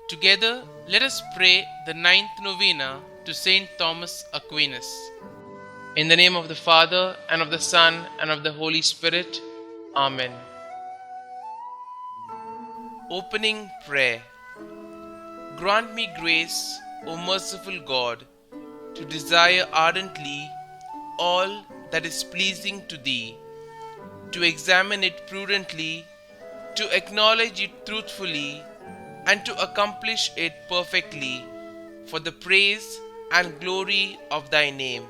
Together, let us pray the ninth novena to St Thomas Aquinas. In the name of the Father, and of the Son, and of the Holy Spirit. Amen. Opening Prayer. Grant me grace, O merciful God, to desire ardently all that is pleasing to Thee, to examine it prudently, to acknowledge it truthfully, and to accomplish it perfectly, for the praise and glory of Thy name.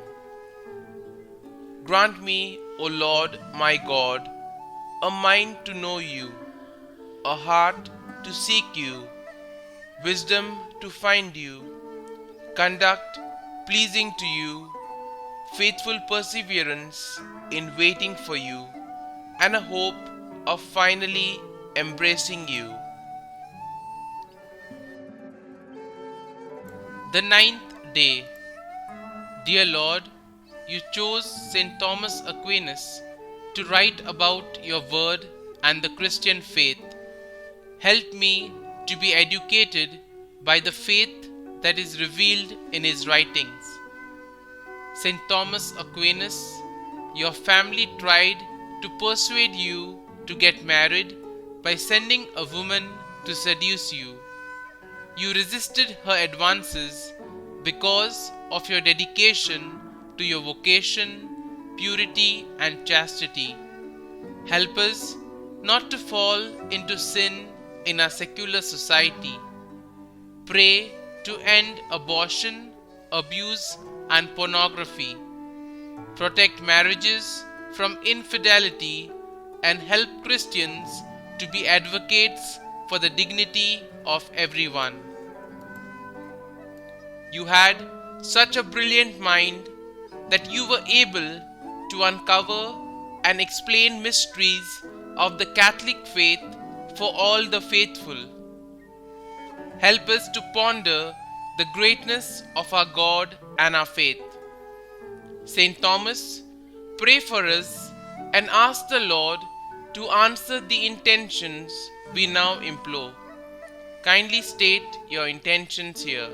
Grant me, O Lord my God, a mind to know You, a heart to seek You, wisdom to find You, conduct pleasing to You, faithful perseverance in waiting for You, and a hope of finally embracing You. The ninth day. Dear Lord, You chose St Thomas Aquinas to write about Your word and the Christian faith. Help me to be educated by the faith that is revealed in his writings. St Thomas Aquinas, your family tried to persuade you to get married by sending a woman to seduce you. You resisted her advances because of your dedication to your vocation, purity, and chastity. Help us not to fall into sin in our secular society. Pray to end abortion, abuse, and pornography. Protect marriages from infidelity and help Christians to be advocates for the dignity of everyone. You had such a brilliant mind that you were able to uncover and explain mysteries of the Catholic faith for all the faithful. Help us to ponder the greatness of our God and our faith. St. Thomas, pray for us and ask the Lord to answer the intentions we now implore. Kindly state your intentions here.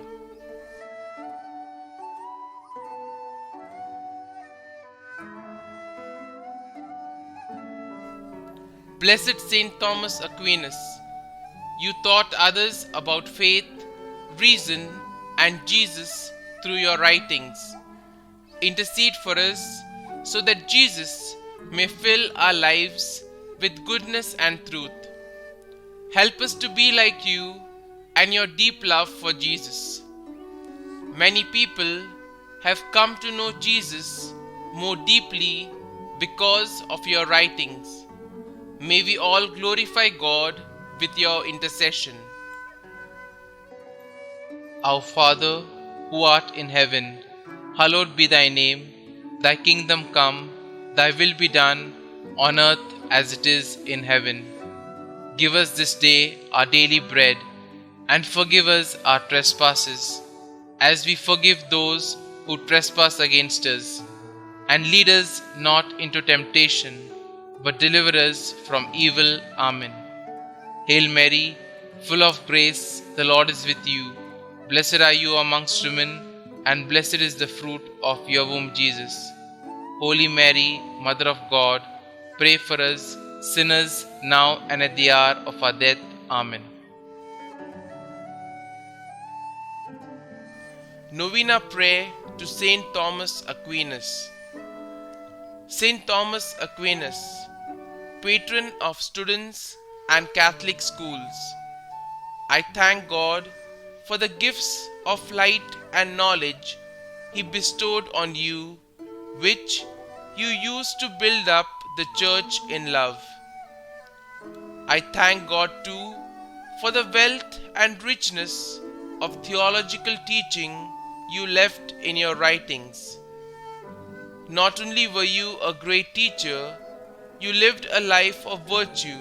Blessed St. Thomas Aquinas, you taught others about faith, reason, and Jesus through your writings. Intercede for us so that Jesus may fill our lives with goodness and truth. Help us to be like you and your deep love for Jesus. Many people have come to know Jesus more deeply because of your writings. May we all glorify God with your intercession. Our Father, who art in heaven, hallowed be thy name. Thy kingdom come, thy will be done, on earth as it is in heaven. Give us this day our daily bread, and forgive us our trespasses, as we forgive those who trespass against us. And lead us not into temptation, but deliver us from evil. Amen. Hail Mary, full of grace, the Lord is with you. Blessed are you amongst women, and blessed is the fruit of your womb, Jesus. Holy Mary, Mother of God, pray for us sinners now and at the hour of our death. Amen. Novena Prayer to St Thomas Aquinas. St Thomas Aquinas, patron of students and Catholic schools, I thank God for the gifts of light and knowledge He bestowed on you, which you used to build up the Church in love. I thank God too for the wealth and richness of theological teaching you left in your writings. Not only were you a great teacher, you lived a life of virtue,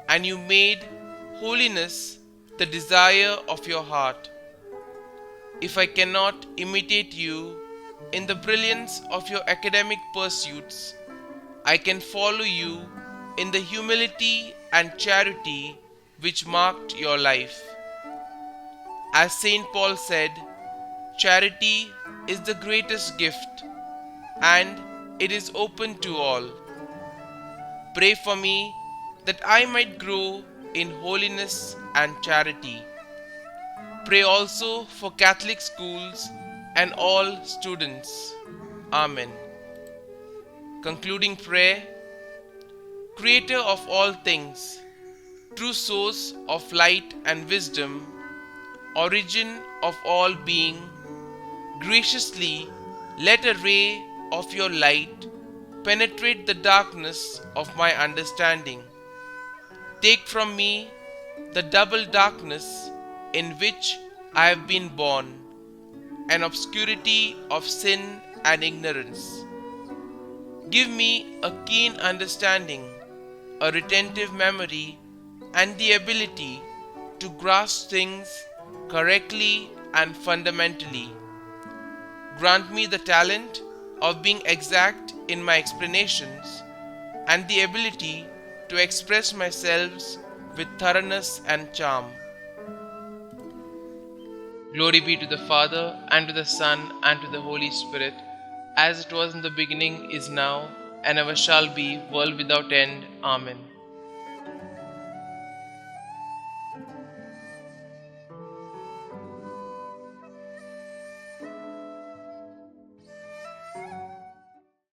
and you made holiness the desire of your heart. If I cannot imitate you in the brilliance of your academic pursuits, I can follow you in the humility and charity which marked your life. As St. Paul said, charity is the greatest gift, and it is open to all. Pray for me that I might grow in holiness and charity. Pray also for Catholic schools and all students. Amen. Concluding prayer. Creator of all things, true source of light and wisdom, origin of all being, graciously let a ray of your light penetrate the darkness of my understanding. Take from me the double darkness in which I have been born, an obscurity of sin and ignorance. Give me a keen understanding, a retentive memory, and the ability to grasp things correctly and fundamentally. Grant me the talent of being exact in my explanations and the ability to express myself with thoroughness and charm. Glory be to the Father, and to the Son, and to the Holy Spirit, as it was in the beginning, is now, and ever shall be, world without end. Amen.